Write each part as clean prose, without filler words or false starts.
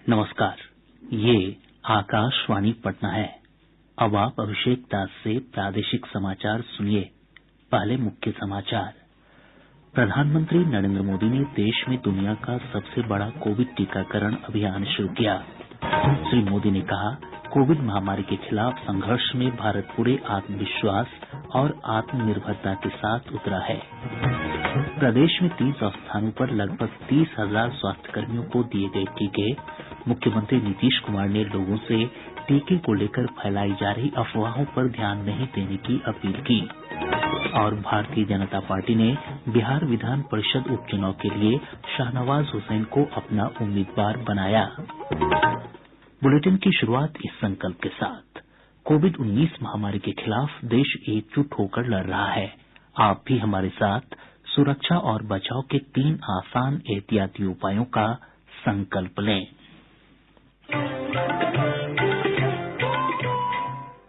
नमस्कार, ये आकाशवाणी पटना है। अब आप अभिषेक दास से प्रादेशिक समाचार सुनिए। पहले मुख्य समाचार। प्रधानमंत्री नरेंद्र मोदी ने देश में दुनिया का सबसे बड़ा कोविड टीकाकरण अभियान शुरू किया। श्री मोदी ने कहा, कोविड महामारी के खिलाफ संघर्ष में भारत पूरे आत्मविश्वास और आत्मनिर्भरता के साथ उतरा है। प्रदेश में 30 स्थानों पर लगभग 30,000 स्वास्थ्यकर्मियों को दिए गए टीके। मुख्यमंत्री नीतीश कुमार ने लोगों से टीके को लेकर फैलाई जा रही अफवाहों पर ध्यान नहीं देने की अपील की। और भारतीय जनता पार्टी ने बिहार विधान परिषद उपचुनाव के लिए शाहनवाज हुसैन को अपना उम्मीदवार बनाया। बुलेटिन की शुरुआत इस संकल्प के साथ। कोविड-19 महामारी के खिलाफ देश एकजुट होकर लड़ रहा है। आप भी हमारे साथ सुरक्षा और बचाव के 3 आसान एहतियाती उपायों का संकल्प लें।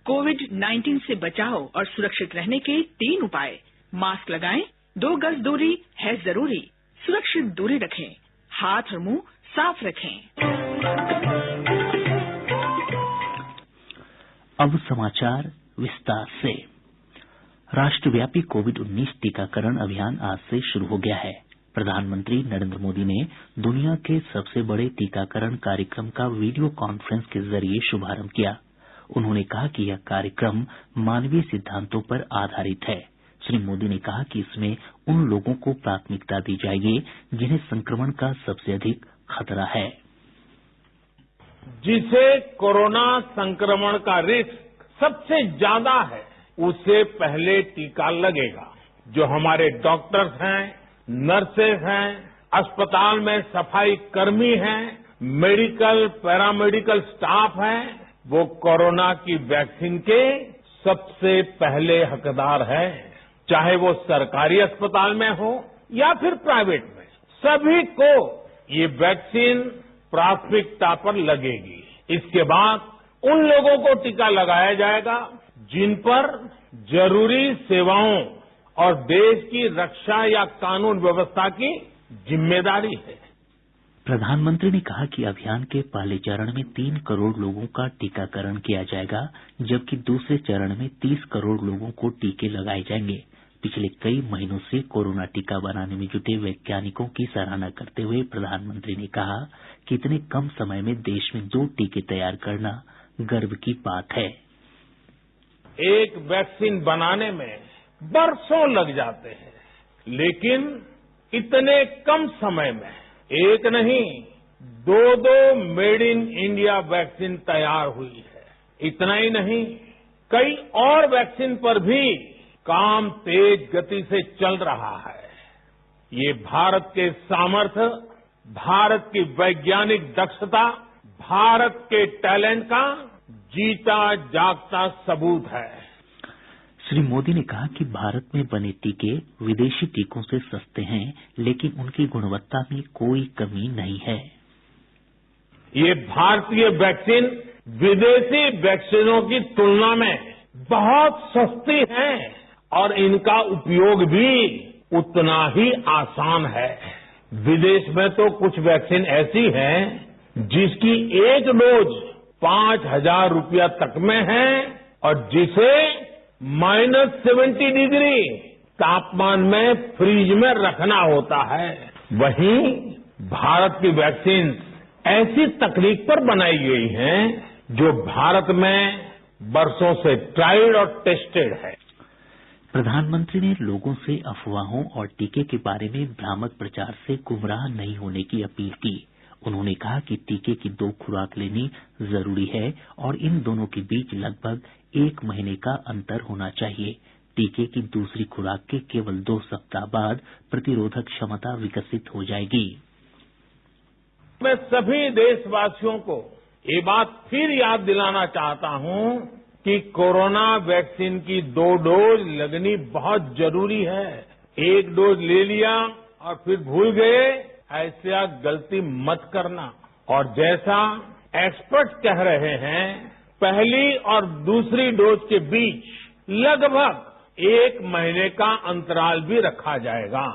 कोविड-19 से बचाव और सुरक्षित रहने के 3 उपाय। मास्क लगाएं, 2 गज दूरी है जरूरी, सुरक्षित दूरी रखें, हाथ और मुंह साफ रखें। अब समाचार विस्तार से। राष्ट्रव्यापी कोविड-19 टीकाकरण अभियान आज से शुरू हो गया है। प्रधानमंत्री नरेंद्र मोदी ने दुनिया के सबसे बड़े टीकाकरण कार्यक्रम का वीडियो कॉन्फ्रेंस के जरिए शुभारंभ किया। उन्होंने कहा कि यह कार्यक्रम मानवीय सिद्धांतों पर आधारित है। श्री मोदी ने कहा कि इसमें उन लोगों को प्राथमिकता दी जाएगी जिन्हें संक्रमण का सबसे अधिक खतरा है। जिसे कोरोना संक्रमण का रिस्क सबसे ज्यादा है, उसे पहले टीका लगेगा। जो हमारे डॉक्टर्स हैं, नर्सेज हैं, अस्पताल में सफाई कर्मी हैं, मेडिकल पैरामेडिकल स्टाफ हैं, वो कोरोना की वैक्सीन के सबसे पहले हकदार हैं। चाहे वो सरकारी अस्पताल में हो या फिर प्राइवेट में, सभी को ये वैक्सीन प्राथमिकता पर लगेगी। इसके बाद उन लोगों को टीका लगाया जाएगा जिन पर जरूरी सेवाओं और देश की रक्षा या कानून व्यवस्था की जिम्मेदारी है। प्रधानमंत्री ने कहा कि अभियान के पहले चरण में 3 करोड़ लोगों का टीकाकरण किया जाएगा, जबकि दूसरे चरण में 30 करोड़ लोगों को टीके लगाए जाएंगे। पिछले कई महीनों से कोरोना टीका बनाने में जुटे वैज्ञानिकों की सराहना करते हुए प्रधानमंत्री ने कहा कि इतने कम समय में देश में 2 टीके तैयार करना गर्व की बात है। एक वैक्सीन बनाने में बरसों लग जाते हैं, लेकिन इतने कम समय में एक नहीं 2 मेड इन इंडिया वैक्सीन तैयार हुई है। इतना ही नहीं, कई और वैक्सीन पर भी काम तेज गति से चल रहा है। ये भारत के सामर्थ्य, भारत की वैज्ञानिक दक्षता, भारत के टैलेंट का जीता जागता सबूत है। श्री मोदी ने कहा कि भारत में बने टीके विदेशी टीकों से सस्ते हैं, लेकिन उनकी गुणवत्ता में कोई कमी नहीं है। ये भारतीय वैक्सीन विदेशी वैक्सीनों की तुलना में बहुत सस्ती है और इनका उपयोग भी उतना ही आसान है। विदेश में तो कुछ वैक्सीन ऐसी हैं जिसकी एक डोज 5,000 रुपया तक में है और जिसे -70 डिग्री तापमान में फ्रिज में रखना होता है। वहीं भारत की वैक्सीन ऐसी तकनीक पर बनाई गई हैं जो भारत में बरसों से ट्राइड और टेस्टेड है। प्रधानमंत्री ने लोगों से अफवाहों और टीके के बारे में भ्रामक प्रचार से गुमराह नहीं होने की अपील की। उन्होंने कहा कि टीके की 2 खुराक लेनी जरूरी है और इन दोनों के बीच लगभग 1 महीने का अंतर होना चाहिए। टीके की दूसरी खुराक के केवल 2 सप्ताह बाद प्रतिरोधक क्षमता विकसित हो जाएगी। मैं सभी देशवासियों को ये बात फिर याद दिलाना चाहता हूं कि कोरोना वैक्सीन की 2 डोज लगनी बहुत जरूरी है। 1 डोज ले लिया और फिर भूल गए, ऐसा गलती मत करना। और जैसा एक्सपर्ट कह रहे हैं, पहली और दूसरी डोज के बीच लगभग 1 महीने का अंतराल भी रखा जाएगा।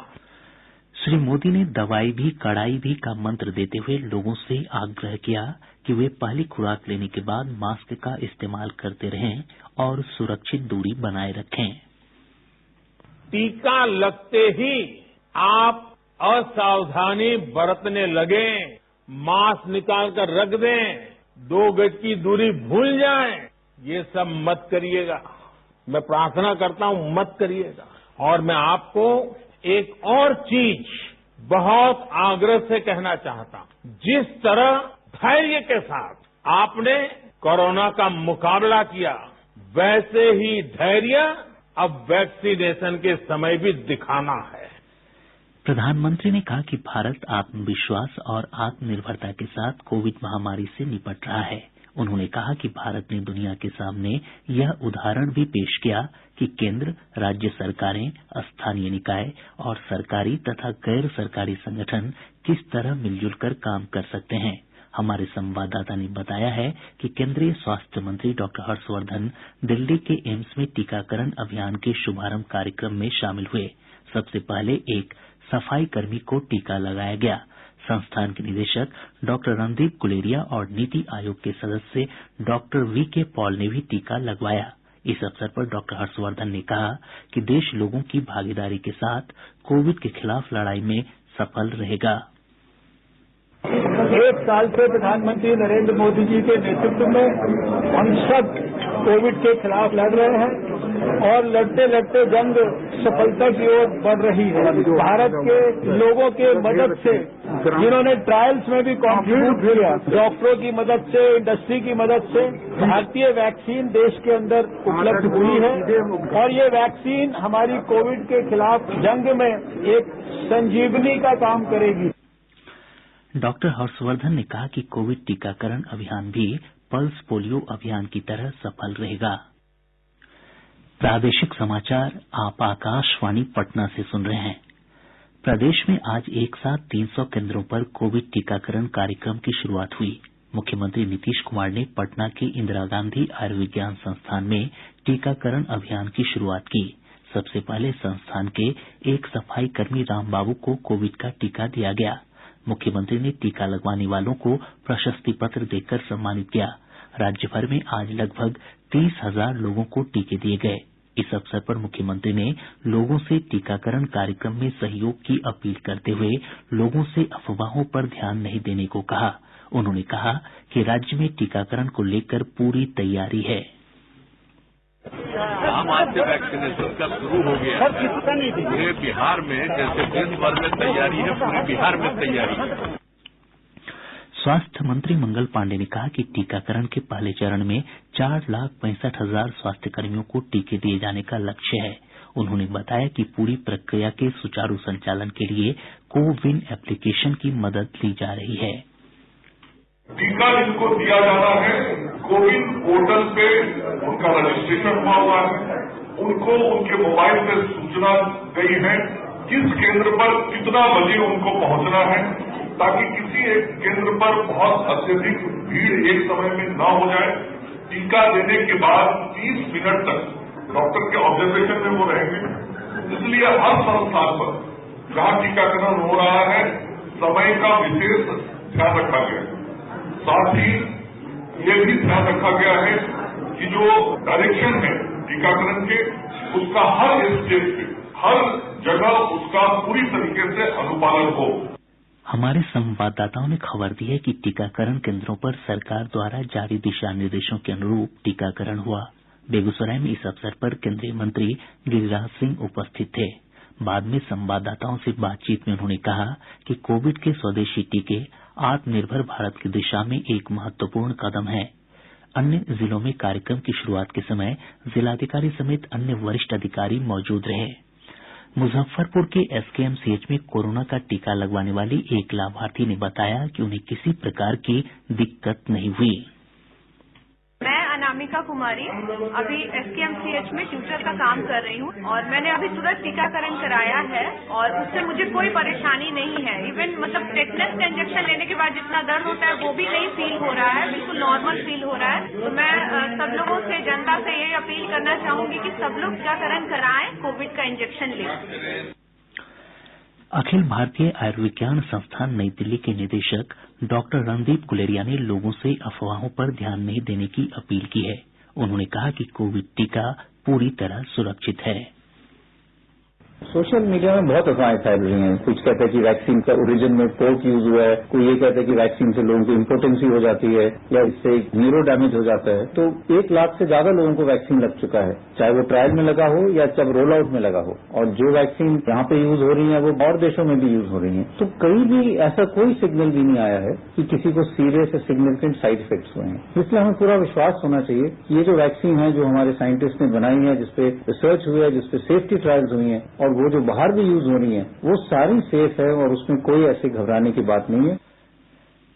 श्री मोदी ने दवाई भी कड़ाई भी का मंत्र देते हुए लोगों से आग्रह किया कि वे पहली खुराक लेने के बाद मास्क का इस्तेमाल करते रहें और सुरक्षित दूरी बनाए रखें। टीका लगते ही आप असावधानी बरतने लगे, मास्क निकाल कर रख दें, 2 गज की दूरी भूल जाएं, ये सब मत करिएगा। मैं प्रार्थना करता हूं मत करिएगा। और मैं आपको एक और चीज बहुत आग्रह से कहना चाहता हूं। जिस तरह धैर्य के साथ आपने कोरोना का मुकाबला किया, वैसे ही धैर्य अब वैक्सीनेशन के समय भी दिखाना है। प्रधानमंत्री ने कहा कि भारत आत्मविश्वास और आत्मनिर्भरता के साथ कोविड महामारी से निपट रहा है। उन्होंने कहा कि भारत ने दुनिया के सामने यह उदाहरण भी पेश किया कि केंद्र, राज्य सरकारें, स्थानीय निकाय और सरकारी तथा गैर सरकारी संगठन किस तरह मिलजुल कर काम कर सकते हैं। हमारे संवाददाता ने बताया है कि केंद्रीय स्वास्थ्य मंत्री डॉक्टर हर्षवर्धन दिल्ली के एम्स में टीकाकरण अभियान के शुभारंभ कार्यक्रम में शामिल हुए। सबसे पहले एक सफाई कर्मी को टीका लगाया गया। संस्थान के निदेशक डॉक्टर रणदीप गुलेरिया और नीति आयोग के सदस्य डॉक्टर वीके पॉल ने भी टीका लगवाया। इस अवसर पर डॉक्टर हर्षवर्धन ने कहा कि देश लोगों की भागीदारी के साथ कोविड के खिलाफ लड़ाई में सफल रहेगा। 1 साल से प्रधानमंत्री नरेंद्र मोदी जी के नेतृत्व में हम सब कोविड के खिलाफ लड़ रहे हैं और लड़ते लड़ते जंग सफलता की ओर बढ़ रही है। भारत के लोगों के मदद से, जिन्होंने ट्रायल्स में भी कॉन्ट्रीब्यूट किया, डॉक्टरों की मदद से, इंडस्ट्री की मदद से भारतीय वैक्सीन देश के अंदर उपलब्ध हुई है और ये वैक्सीन हमारी कोविड के खिलाफ जंग में एक संजीवनी का काम करेगी। डॉक्टर हर्षवर्धन ने कहा कि कोविड टीकाकरण अभियान भी पल्स पोलियो अभियान की तरह सफल रहेगा। प्रादेशिक समाचार आप आकाशवाणी पटना से सुन रहे हैं। प्रदेश में आज एक साथ 300 केंद्रों पर कोविड टीकाकरण कार्यक्रम की शुरूआत हुई। मुख्यमंत्री नीतीश कुमार ने पटना के इंदिरा गांधी आयुर्विज्ञान संस्थान में टीकाकरण अभियान की शुरूआत की। सबसे पहले संस्थान के एक सफाई कर्मी रामबाबू को कोविड का टीका दिया गया। मुख्यमंत्री ने टीका लगवाने वालों को प्रशस्ति पत्र देकर सम्मानित किया। राज्य भर में आज लगभग 30,000 लोगों को टीके दिए गए। इस अवसर पर मुख्यमंत्री ने लोगों से टीकाकरण कार्यक्रम में सहयोग की अपील करते हुए लोगों से अफवाहों पर ध्यान नहीं देने को कहा। उन्होंने कहा कि राज्य में टीकाकरण को लेकर पूरी तैयारी है। हम आज से वैक्सीनेशन का शुरू हो गया है। पूरे बिहार में जैसे देश भर में तैयारी है, पूरे बिहार में तैयारी है। स्वास्थ्य मंत्री मंगल पांडेय ने कहा कि टीकाकरण के पहले चरण में 4,65,000 स्वास्थ्य कर्मियों को टीके दिए जाने का लक्ष्य है। उन्होंने बताया कि पूरी प्रक्रिया के सुचारू संचालन के लिए को-विन एप्लीकेशन की मदद ली जा रही है। टीका जिनको दिया जाना है, कोविन पोर्टल पे उनका रजिस्ट्रेशन हुआ है, उनको उनके मोबाइल पे सूचना गई है किस केंद्र पर कितना बजे उनको पहुंचना है, ताकि किसी एक केंद्र पर बहुत अत्यधिक भीड़ एक समय में न हो जाए। टीका देने के बाद 30 मिनट तक डॉक्टर के ऑब्जर्वेशन में वो रहेंगे। इसलिए हर संस्थान पर जहां टीकाकरण हो रहा है समय का विशेष ध्यान रखा गया है। साथ ही ये भी ध्यान रखा गया है कि जो डायरेक्शन है टीकाकरण के, उसका हर स्टेज पे, हर जगह उसका पूरी तरीके से अनुपालन हो। हमारे संवाददाताओं ने खबर दी है कि टीकाकरण केंद्रों पर सरकार द्वारा जारी दिशा निर्देशों के अनुरूप टीकाकरण हुआ। बेगूसराय में इस अवसर पर केंद्रीय मंत्री गिरिराज सिंह उपस्थित थे। बाद में संवाददाताओं से बातचीत में उन्होंने कहा कि कोविड के स्वदेशी टीके आत्मनिर्भर भारत की दिशा में एक महत्वपूर्ण कदम है। अन्य जिलों में कार्यक्रम की शुरूआत के समय जिलाधिकारी समेत अन्य वरिष्ठ अधिकारी मौजूद रहे। मुजफ्फरपुर के एसकेएमसीएच में कोरोना का टीका लगवाने वाली एक लाभार्थी ने बताया कि उन्हें किसी प्रकार की दिक्कत नहीं हुई। मैं अनामिका कुमारी अभी एसकेएमसीएच में ट्यूटर का काम कर रही हूँ और मैंने अभी तुरंत टीकाकरण कराया है और उससे मुझे कोई परेशानी नहीं है। इवन मतलब टेटनस का इंजेक्शन लेने के बाद जितना दर्द होता है वो भी नहीं फील हो रहा है, बिल्कुल नॉर्मल फील हो रहा है। तो मैं सब लोगों से, जनता से यही अपील करना चाहूंगी कि सब लोग टीकाकरण कराएं, कोविड का इंजेक्शन लें। अखिल भारतीय आयुर्विज्ञान संस्थान नई दिल्ली के निदेशक डॉक्टर रणदीप गुलेरिया ने लोगों से अफवाहों पर ध्यान नहीं देने की अपील की है। उन्होंने कहा कि कोविड टीका पूरी तरह सुरक्षित है। सोशल मीडिया में बहुत अफवाहें फैल रही हैं। कुछ कहते हैं कि वैक्सीन का ओरिजिन में पोर्क यूज हुआ है, कोई ये कहते हैं कि वैक्सीन से लोगों की इम्पोर्टेंसी हो जाती है या इससे न्यूरो डैमेज हो जाता है। तो 1 लाख से ज्यादा लोगों को वैक्सीन लग चुका है, चाहे वो ट्रायल में लगा हो या जब रोल आउट में लगा हो। और जो वैक्सीन यहाँ पे यूज हो रही है वो और देशों में भी यूज हो रही है। तो कहीं भी ऐसा कोई सिग्नल भी नहीं आया है कि किसी को सीरियस या सिग्निफिकेंट साइड इफेक्ट्स हुए हैं। इसलिए हमें पूरा विश्वास होना चाहिए कि ये जो वैक्सीन है जो हमारे साइंटिस्ट ने बनाई है, जिसपे रिसर्च हुई है, जिसपे सेफ्टी ट्रायल्स हुई हैं और वो जो बाहर भी यूज हो रही है वो सारी सेफ है और उसमें कोई ऐसे घबराने की बात नहीं है।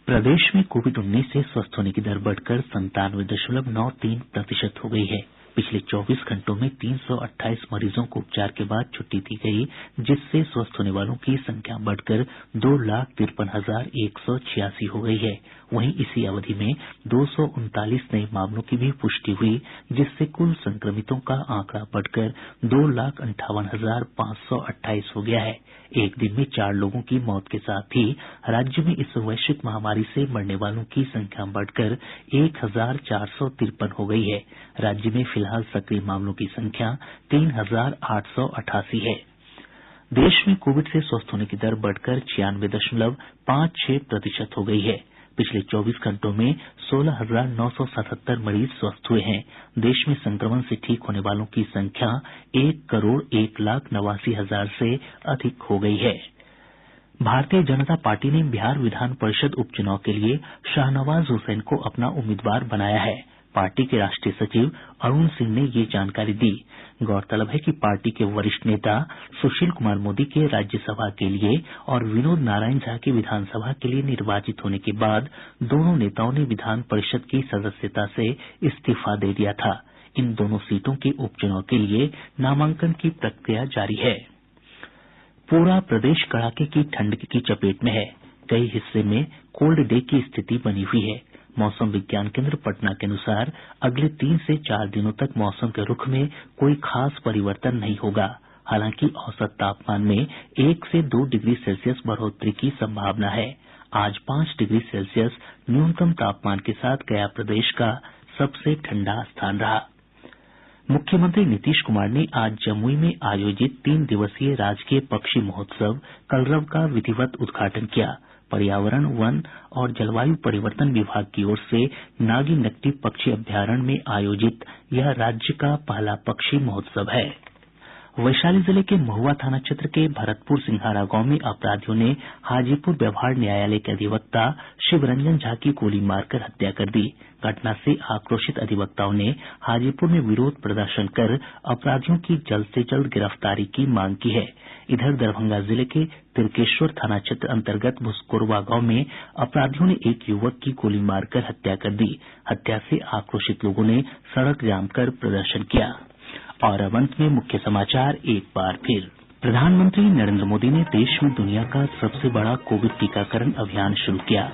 प्रदेश में कोविड-19 से स्वस्थ होने की दर बढ़कर 97.93% हो गई है। पिछले 24 घंटों में 328 मरीजों को उपचार के बाद छुट्टी दी गई, जिससे स्वस्थ होने वालों की संख्या बढ़कर 2,53,186 हो गई है। वहीं इसी अवधि में 239 नए मामलों की भी पुष्टि हुई, जिससे कुल संक्रमितों का आंकड़ा बढ़कर 2,58,528 हो गया है। एक दिन में 4 लोगों की मौत के साथ ही राज्य में इस वैश्विक महामारी से मरने वालों की संख्या बढ़कर 1,453 हो गई है। राज्य में फिलहाल सक्रिय मामलों की संख्या 3,888 है। देश में कोविड से स्वस्थ होने की दर बढ़कर 96.56% हो गई है। पिछले 24 घंटों में 16,977 मरीज स्वस्थ हुए हैं। देश में संक्रमण से ठीक होने वालों की संख्या 1,01,89,000 से अधिक हो गई है। भारतीय जनता पार्टी ने बिहार विधान परिषद उपचुनाव के लिए शाहनवाज हुसैन को अपना उम्मीदवार बनाया है। पार्टी के राष्ट्रीय सचिव अरुण सिंह ने ये जानकारी दी। गौरतलब है कि पार्टी के वरिष्ठ नेता सुशील कुमार मोदी के राज्यसभा के लिए और विनोद नारायण झा के विधानसभा के लिए निर्वाचित होने के बाद दोनों नेताओं ने विधान परिषद की सदस्यता से इस्तीफा दे दिया था। इन दोनों सीटों के उपचुनाव के लिए नामांकन की प्रक्रिया जारी है। पूरा प्रदेश कड़ाके की ठंड की चपेट में है। कई हिस्से में कोल्ड डे की स्थिति बनी हुई है। मौसम विज्ञान केंद्र पटना के अनुसार अगले 3 से 4 दिनों तक मौसम के रुख में कोई खास परिवर्तन नहीं होगा। हालांकि औसत तापमान में 1 से 2 डिग्री सेल्सियस बढ़ोतरी की संभावना है। आज 5 डिग्री सेल्सियस न्यूनतम तापमान के साथ गया प्रदेश का सबसे ठंडा स्थान रहा। मुख्यमंत्री नीतीश कुमार ने आज जमुई में आयोजित 3 दिवसीय राजकीय पक्षी महोत्सव कलरव का विधिवत उद्घाटन किया। पर्यावरण, वन और जलवायु परिवर्तन विभाग की ओर से नागी नकटी पक्षी अभयारण्य में आयोजित यह राज्य का पहला पक्षी महोत्सव है। वैशाली जिले के महुआ थाना क्षेत्र के भरतपुर सिंघारा गांव में अपराधियों ने हाजीपुर व्यवहार न्यायालय के अधिवक्ता शिवरंजन झा की गोली मारकर हत्या कर दी। घटना से आक्रोशित अधिवक्ताओं ने हाजीपुर में विरोध प्रदर्शन कर अपराधियों की जल्द से जल्द गिरफ्तारी की मांग की है। इधर दरभंगा जिले के तिरकेश्वर थाना क्षेत्र अंतर्गत भुसकोरवा गांव में अपराधियों ने एक युवक की गोली मारकर हत्या कर दी। हत्या से आक्रोशित लोगों ने सड़क जाम कर प्रदर्शन किया। और अब अंत में मुख्य समाचार एक बार फिर। प्रधानमंत्री नरेंद्र मोदी ने देश में दुनिया का सबसे बड़ा कोविड टीकाकरण अभियान शुरू किया।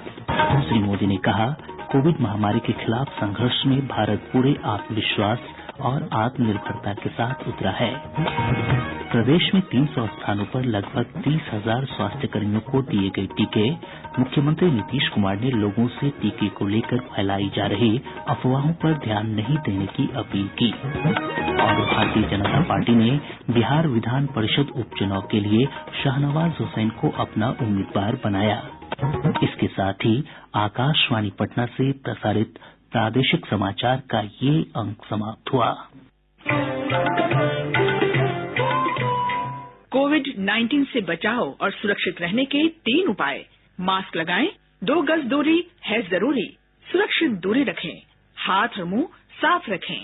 श्री मोदी ने कहा, कोविड महामारी के खिलाफ संघर्ष में भारत पूरे आत्मविश्वास और आत्मनिर्भरता के साथ उतरा है। प्रदेश में 300 स्थानों पर लगभग 30,000 स्वास्थ्य कर्मियों को दिए गए टीके। मुख्यमंत्री नीतीश कुमार ने लोगों से टीके को लेकर फैलाई जा रही अफवाहों पर ध्यान नहीं देने की अपील की। और भारतीय जनता पार्टी ने बिहार विधान परिषद उपचुनाव के लिए शाहनवाज हुसैन को अपना उम्मीदवार बनाया। इसके साथ ही आकाशवाणी पटना से प्रसारित प्रादेशिक समाचार का ये अंक समाप्त हुआ। कोविड-19 से बचाव और सुरक्षित रहने के 3 उपाय। मास्क लगाएं, 2 गज दूरी है जरूरी, सुरक्षित दूरी रखें, हाथ और मुंह साफ रखें।